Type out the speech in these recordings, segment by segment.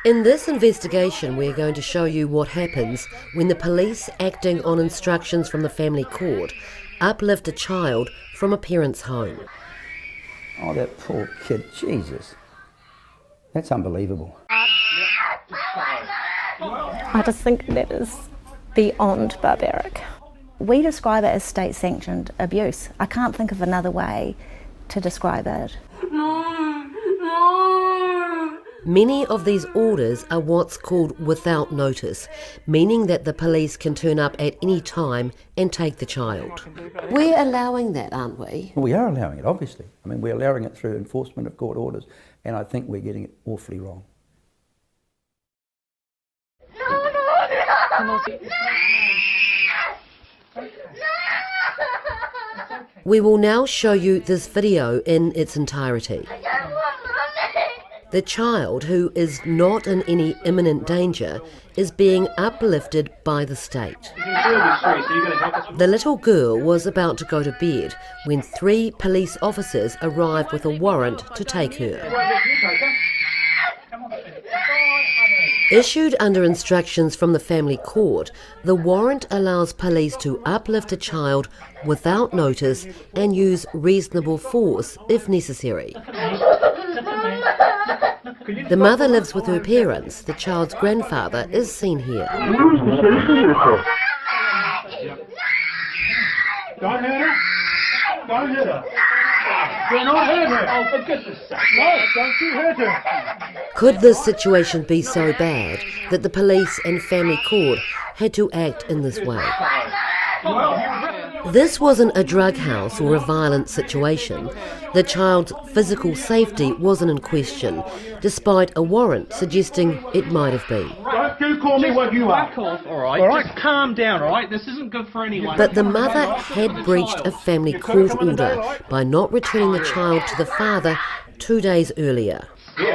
In this investigation, we're going to show you what happens when the police, acting on instructions from the family court, uplift a child from a parent's home. Oh, that poor kid, Jesus. That's unbelievable. I just think that is beyond barbaric. We describe it as state-sanctioned abuse. I can't think of another way to describe it. Many of these orders are what's called without notice, meaning that the police can turn up at any time and take the child. We're allowing that, aren't we? Well, we are allowing it, obviously. I mean, we're allowing it through enforcement of court orders, and I think we're getting it awfully wrong. We will now show you this video in its entirety. The child, who is not in any imminent danger, is being uplifted by the state. The little girl was about to go to bed when 3 police officers arrived with a warrant to take her. Issued under instructions from the family court, the warrant allows police to uplift a child without notice and use reasonable force if necessary. The mother lives with her parents. The child's grandfather is seen here. Don't hurt her. Don't hurt her. Do not hurt her. Oh, for goodness sake. No, don't you hurt her. Could this situation be so bad that the police and family court had to act in this way? This wasn't a drug house or a violent situation. The child's physical safety wasn't in question, despite a warrant suggesting it might have been. Don't you call me what you are. Back off, all right? Just calm down, all right? This isn't good for anyone. But the mother had breached a family court order by not returning the child to the father 2 days earlier. They're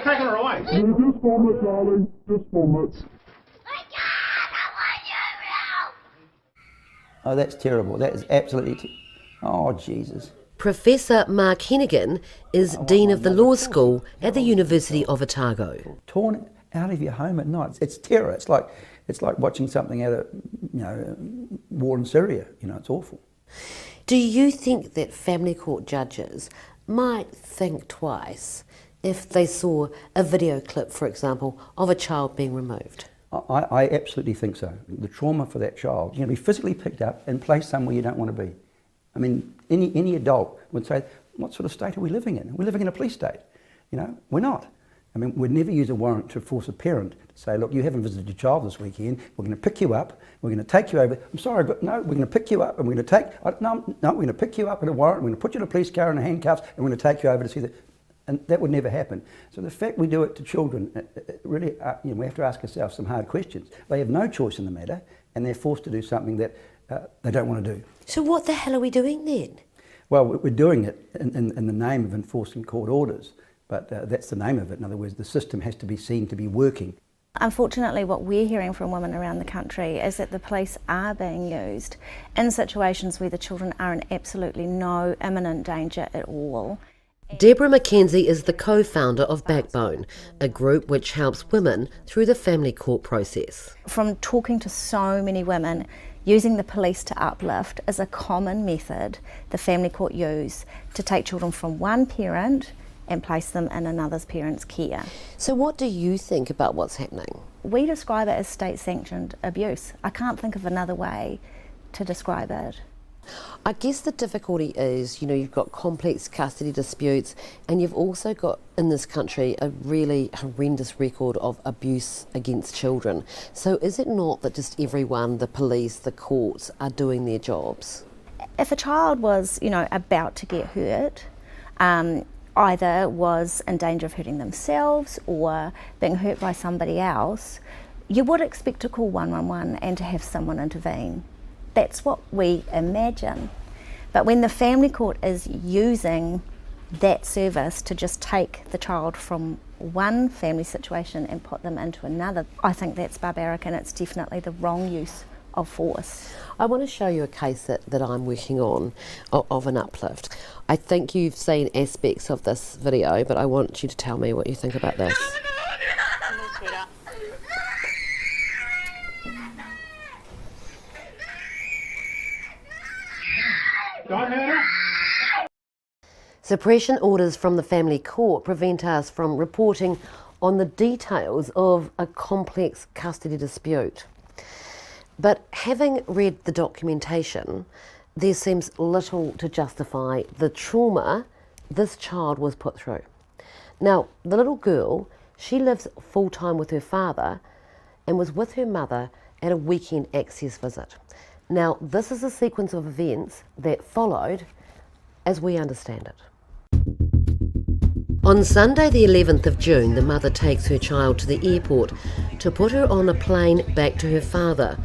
taking her away. Just vomit, darling. Just vomit. Oh, that's terrible. That is absolutely oh, Jesus. Professor Mark Hennigan is Dean of the Law School at the University of Otago. Torn out of your home at night. It's terror. It's like watching something out of, war in Syria. It's awful. Do you think that family court judges might think twice if they saw a video clip, for example, of a child being removed? I absolutely think so. The trauma for that child, you're going to be physically picked up and placed somewhere you don't want to be. I mean, any adult would say, what sort of state are we living in? We're living in a police state. We're not. I mean, we'd never use a warrant to force a parent to say, look, you haven't visited your child this weekend, we're going to pick you up, we're going to take you over. I'm sorry, but no, we're going to pick you up and we're going to we're going to pick you up in a warrant, we're going to put you in a police car in handcuffs and we're going to take you over to see that. And that would never happen. So the fact we do it to children, really, we have to ask ourselves some hard questions. They have no choice in the matter, and they're forced to do something that they don't want to do. So what the hell are we doing then? Well, we're doing it in the name of enforcing court orders, but that's the name of it. In other words, the system has to be seen to be working. Unfortunately, what we're hearing from women around the country is that the police are being used in situations where the children are in absolutely no imminent danger at all. Deborah McKenzie is the co-founder of Backbone, a group which helps women through the family court process. From talking to so many women, using the police to uplift is a common method the family court use to take children from one parent and place them in another parent's care. So what do you think about what's happening? We describe it as state-sanctioned abuse. I can't think of another way to describe it. I guess the difficulty is, you've got complex custody disputes and you've also got, in this country, a really horrendous record of abuse against children. So is it not that just everyone, the police, the courts, are doing their jobs? If a child was, about to get hurt, either was in danger of hurting themselves or being hurt by somebody else, you would expect to call 111 and to have someone intervene. That's what we imagine. But when the family court is using that service to just take the child from one family situation and put them into another, I think that's barbaric and it's definitely the wrong use of force. I want to show you a case that I'm working on of an uplift. I think you've seen aspects of this video, but I want you to tell me what you think about this. Don't hurt her. Suppression orders from the family court prevent us from reporting on the details of a complex custody dispute. But having read the documentation, there seems little to justify the trauma this child was put through. Now, the little girl, she lives full-time with her father and was with her mother at a weekend access visit. Now, this is a sequence of events that followed as we understand it. On Sunday the 11th of June, the mother takes her child to the airport to put her on a plane back to her father.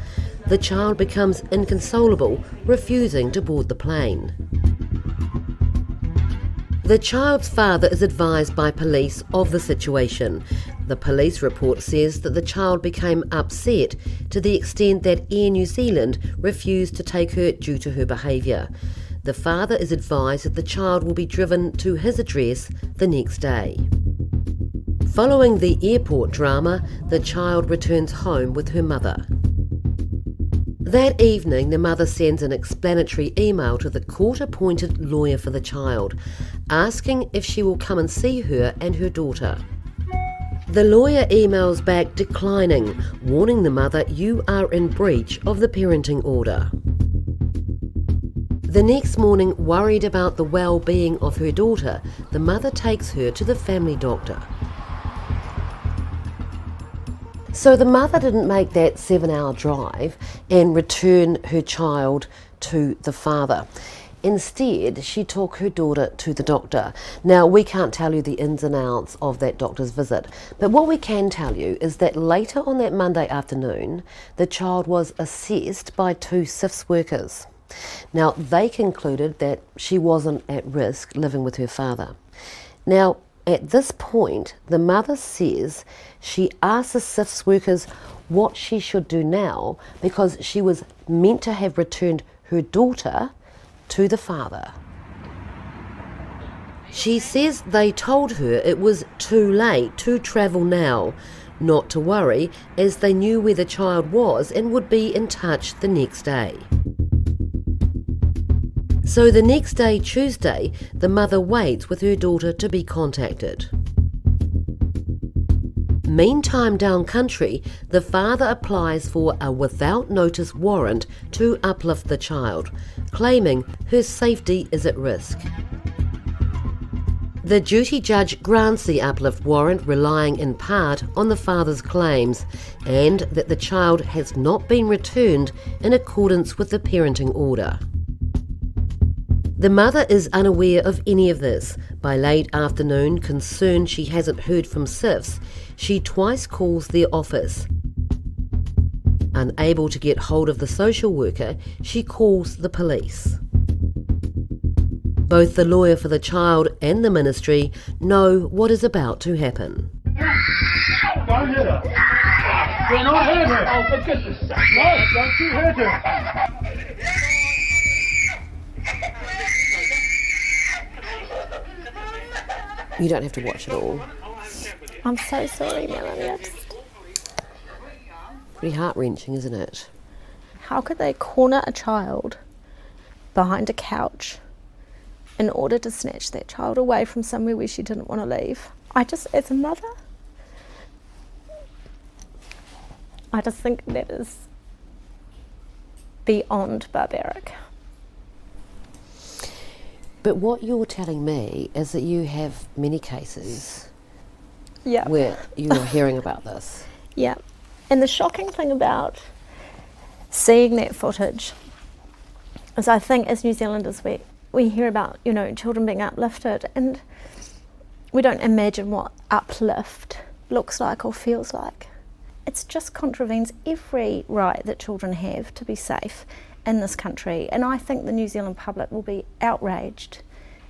The child becomes inconsolable, refusing to board the plane. The child's father is advised by police of the situation. The police report says that the child became upset to the extent that Air New Zealand refused to take her due to her behaviour. The father is advised that the child will be driven to his address the next day. Following the airport drama, the child returns home with her mother. That evening, the mother sends an explanatory email to the court-appointed lawyer for the child, asking if she will come and see her and her daughter. The lawyer emails back declining, warning the mother, "You are in breach of the parenting order." The next morning, worried about the well-being of her daughter, the mother takes her to the family doctor. So the mother didn't make that 7-hour drive and return her child to the father. Instead, she took her daughter to the doctor. Now, we can't tell you the ins and outs of that doctor's visit, but what we can tell you is that later on that Monday afternoon, the child was assessed by 2 𝗓𝗔 workers. Now, they concluded that she wasn't at risk living with her father. Now, at this point, the mother says she asked the 𝗓𝗔 workers what she should do now because she was meant to have returned her daughter to the father. She says they told her it was too late to travel now, not to worry, as they knew where the child was and would be in touch the next day. So the next day, Tuesday, the mother waits with her daughter to be contacted. Meantime, down country, the father applies for a without notice warrant to uplift the child, claiming her safety is at risk. The duty judge grants the uplift warrant, relying in part on the father's claims and that the child has not been returned in accordance with the parenting order. The mother is unaware of any of this. By late afternoon, concerned she hasn't heard from 𝗓𝗔s, she twice calls their office. Unable to get hold of the social worker, she calls the police. Both the lawyer for the child and the ministry know what is about to happen. Don't hit her. Do not hit her. Oh, for goodness sake. No, don't you hit her. You don't have to watch it all. I'm so sorry, Melanie. Pretty heart-wrenching, isn't it? How could they corner a child behind a couch in order to snatch that child away from somewhere where she didn't want to leave? As a mother, I just think that is beyond barbaric. But what you're telling me is that you have many cases Yeah. where you're hearing about this. Yeah. And the shocking thing about seeing that footage is I think as New Zealanders we hear about, children being uplifted and we don't imagine what uplift looks like or feels like. It just contravenes every right that children have to be safe in this country, and I think the New Zealand public will be outraged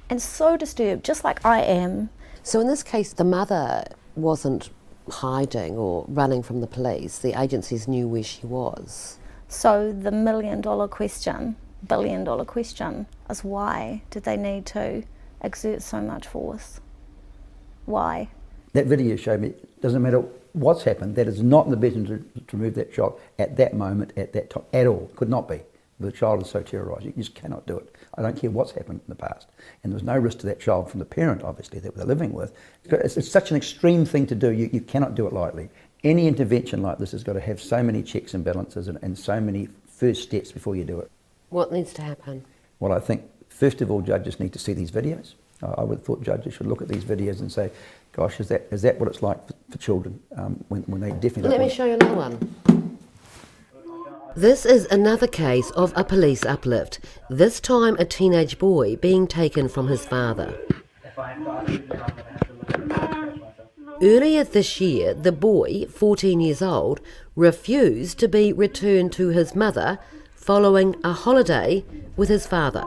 and so disturbed, just like I am. So in this case, the mother wasn't hiding or running from the police. The agencies knew where she was. So the $1 million question, $1 billion question, is why did they need to exert so much force? Why? That video showed me it doesn't matter what's happened, that is not in the best interest to remove that child at that moment, at that time, at all. Could not be. The child is so terrorised, you just cannot do it. I don't care what's happened in the past. And there's no risk to that child from the parent, obviously, that they're living with. It's such an extreme thing to do, you cannot do it lightly. Any intervention like this has got to have so many checks and balances and so many first steps before you do it. What needs to happen? Well, I think, first of all, judges need to see these videos. I would have thought judges should look at these videos and say, gosh, is that what it's like for children when they definitely... Let me show you another one. This is another case of a police uplift, this time a teenage boy being taken from his father. Earlier this year, the boy, 14 years old, refused to be returned to his mother following a holiday with his father.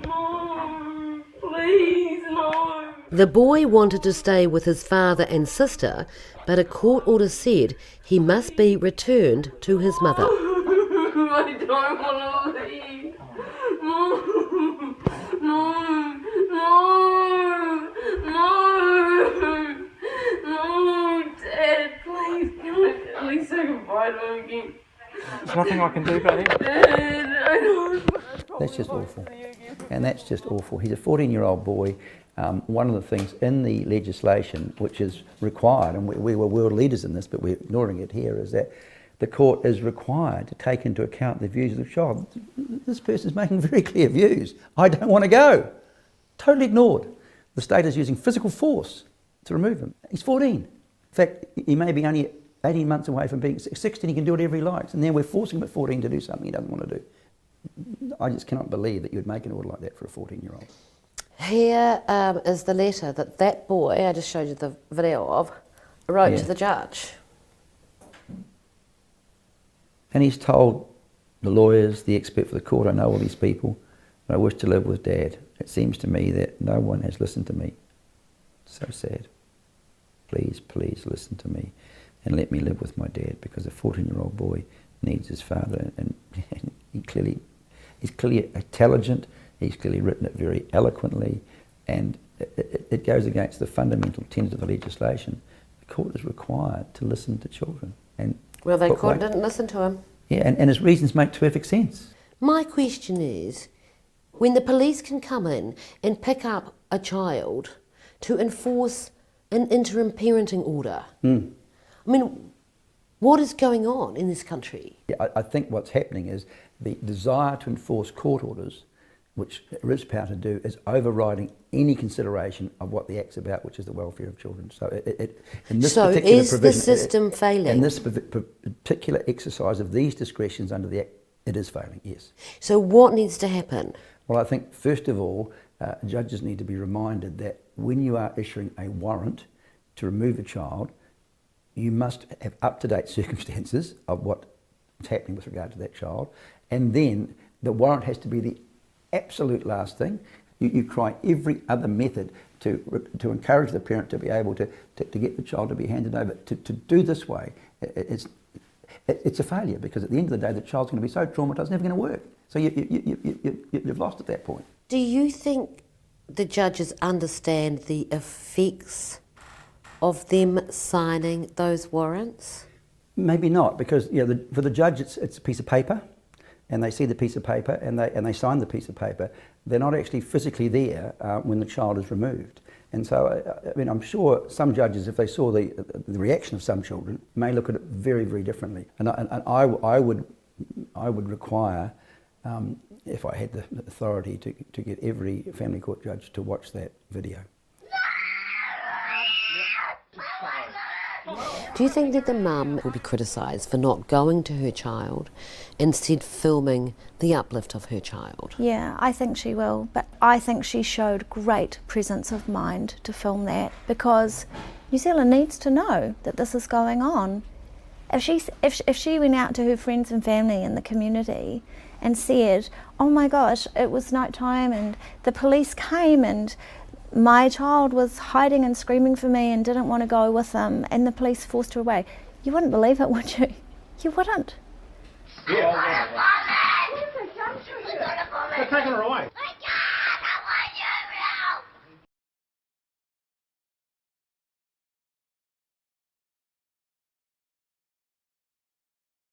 No, please, no. The boy wanted to stay with his father and sister, but a court order said he must be returned to his mother. I don't want to leave. No, no, no, no, no, Dad, please, can I at least say goodbye to him again? There's nothing I can do, buddy. Dad, I don't. That's just awful. And that's just awful. He's a 14-year-old boy. One of the things in the legislation which is required, and we were world leaders in this, but we're ignoring it here, is that the court is required to take into account the views of the child. This person's making very clear views. I don't want to go. Totally ignored. The state is using physical force to remove him. He's 14. In fact, he may be only 18 months away from being 16. He can do whatever he likes. And then we're forcing him at 14 to do something he doesn't want to do. I just cannot believe that you'd make an order like that for a 14-year-old. Here is the letter that boy, I just showed you the video of, wrote to the judge. And he's told the lawyers, the expert for the court, I know all these people, but I wish to live with Dad. It seems to me that no one has listened to me. So sad. Please, please listen to me and let me live with my dad, because a 14-year-old boy needs his father, and he's clearly intelligent, he's clearly written it very eloquently, and it goes against the fundamental tenets of the legislation. The court is required to listen to children. And well, the court didn't listen to him. Yeah, and his reasons make perfect sense. My question is, when the police can come in and pick up a child to enforce an interim parenting order, I mean, what is going on in this country? Yeah, I think what's happening is the desire to enforce court orders, which there is power to do, is overriding any consideration of what the Act's about, which is the welfare of children. So in this so particular is provision, the system failing? In this particular exercise of these discretions under the Act, it is failing, yes. So what needs to happen? Well, I think, first of all, judges need to be reminded that when you are issuing a warrant to remove a child, you must have up-to-date circumstances of what's happening with regard to that child, and then the warrant has to be the absolute last thing. You try every other method to encourage the parent to be able to get the child to be handed over. To do this way, it's a failure, because at the end of the day, the child's going to be so traumatised, it's never going to work. So you've lost at that point. Do you think the judges understand the effects of them signing those warrants? Maybe not, because for the judge it's a piece of paper, and they see the piece of paper and they sign the piece of paper. They're not actually physically there when the child is removed. And so, I mean, I'm sure some judges, if they saw the reaction of some children, may look at it very, very differently. And I would require, if I had the authority, to get every family court judge to watch that video. Do you think that the mum will be criticised for not going to her child, instead filming the uplift of her child? Yeah, I think she will, but I think she showed great presence of mind to film that, because New Zealand needs to know that this is going on. If she went out to her friends and family in the community and said, oh my gosh, it was night time and the police came and my child was hiding and screaming for me and didn't want to go with them, and the police forced her away, you wouldn't believe it, would you? You wouldn't. Yeah. They're taking her away.